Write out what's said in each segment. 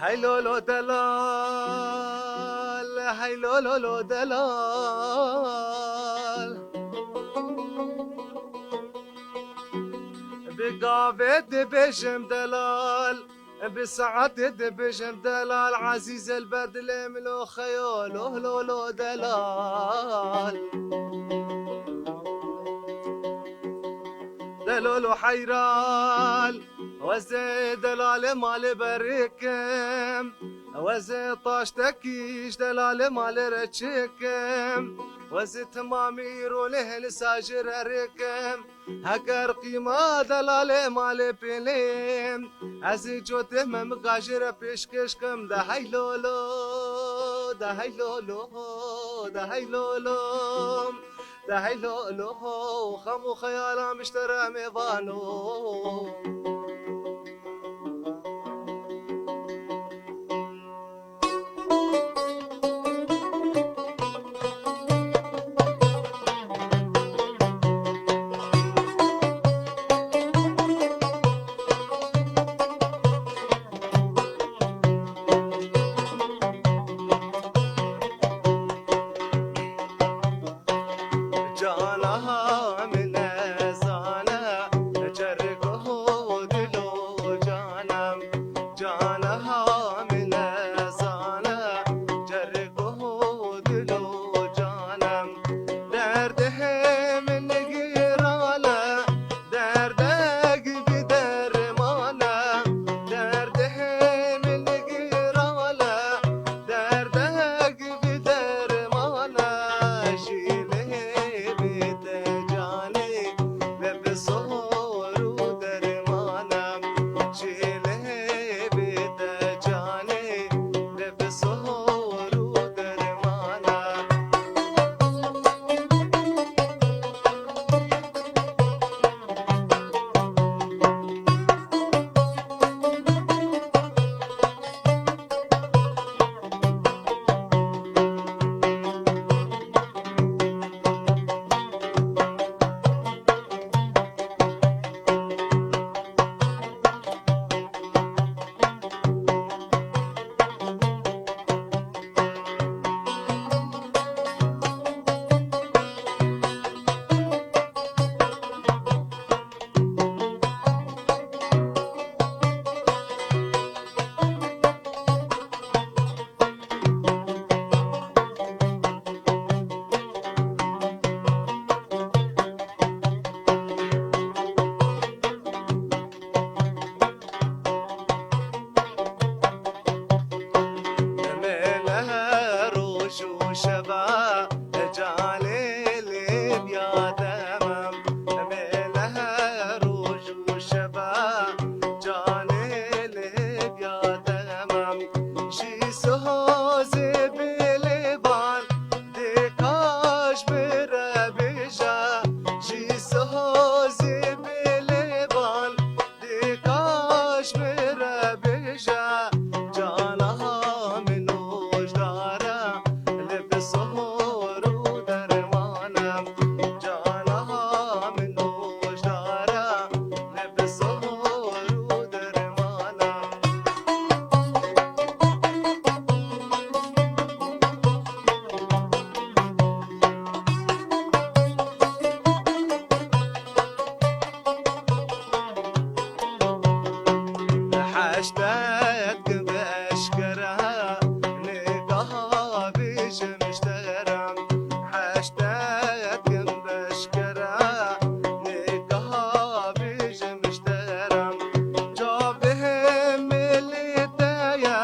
هاي لولو دلال، هاي لولو دلال، بقابد بجم دلال، بسعد بجم دلال، عزيز البدل ملو خيول لولو دلال، دلولو حيرال وزي دلال مال بركم، وزي طاش تكيش دلال مال رتشكم، وزي تمامير ولهل ساجر ركم، هكر قيمة دلال مال بليم، ازي جو تمم قاجر بيشكشكم، ده هاي لولو ده هاي لولو ده هاي لولو ده هاي لولو خمو خيالا مشترى ميضانو. جانها من زانا جرقه دلو جانم، جانها من زانا جرقه دلو جانم، درده من غيراله دردك بدرمانه، درده من غيراله دردك بدرمانه، شبا جالي الابيض امام، ميلها روج وشبا جالي الابيض امام، شي سوزي بالبال ديكاش بربجا، شي سوزي بالبال ديكاش بربجا، جالها من وجدارا لبسهور ودرمانم، جالها من وجدارا لبسهور ودرمانم. حشتك بأشكرها نقاها بيش مشتغرم، حشتك بأشكرها نقاها بيش مشتغرم، جابهم اللي تايا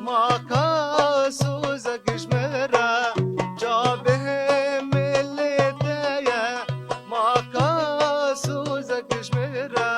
ما كاسو زق شمرة، جابهم اللي تايا ما كاسو زق شمرة،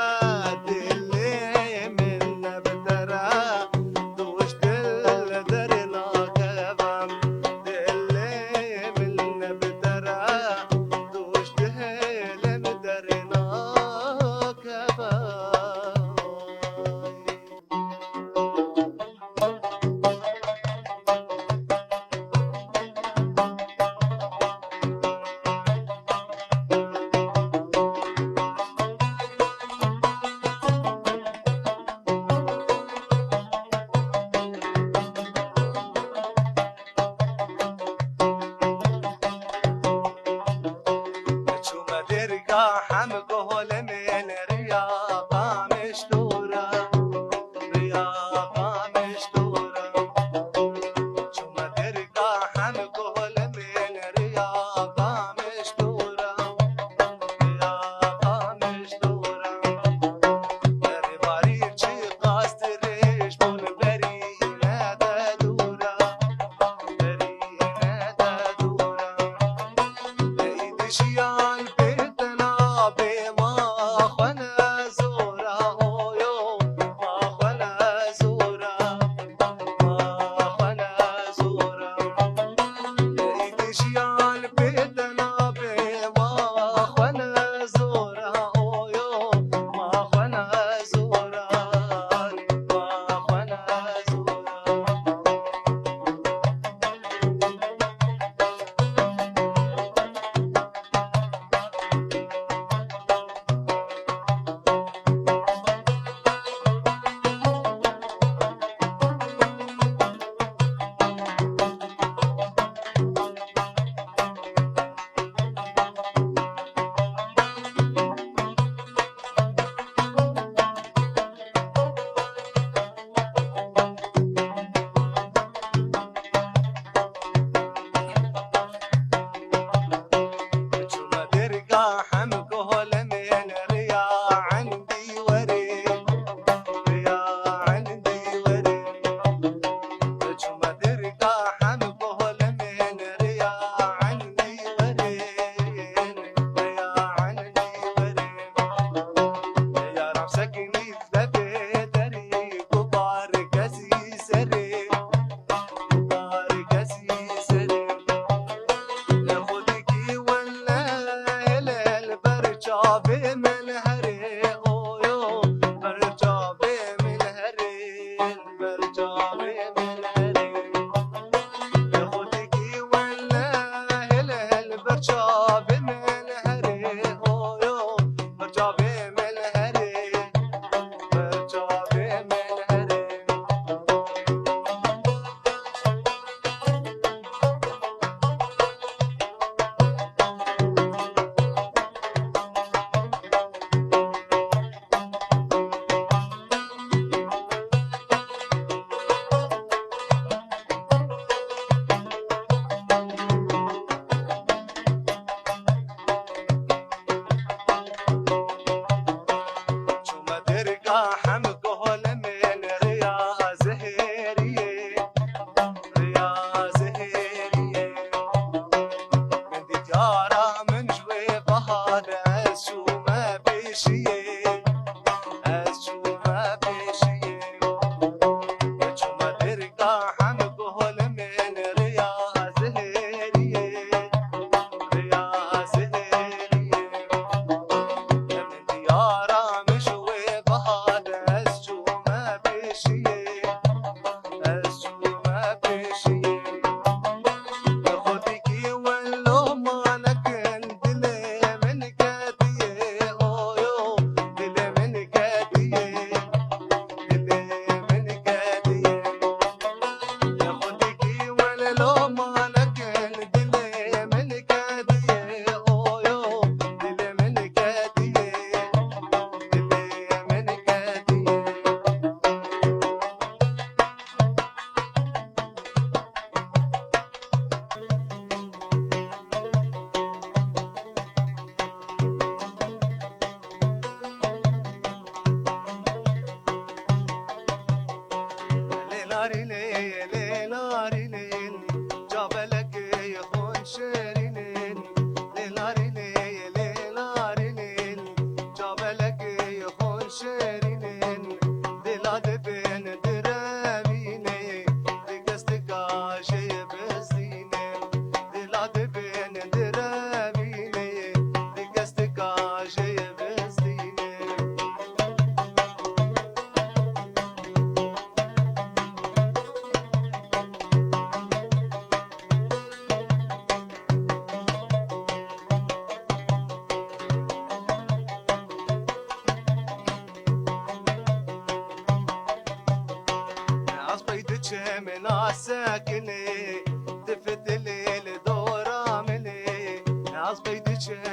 ساكني تفت الليل دور عملي عصبيت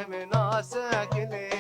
من ساكني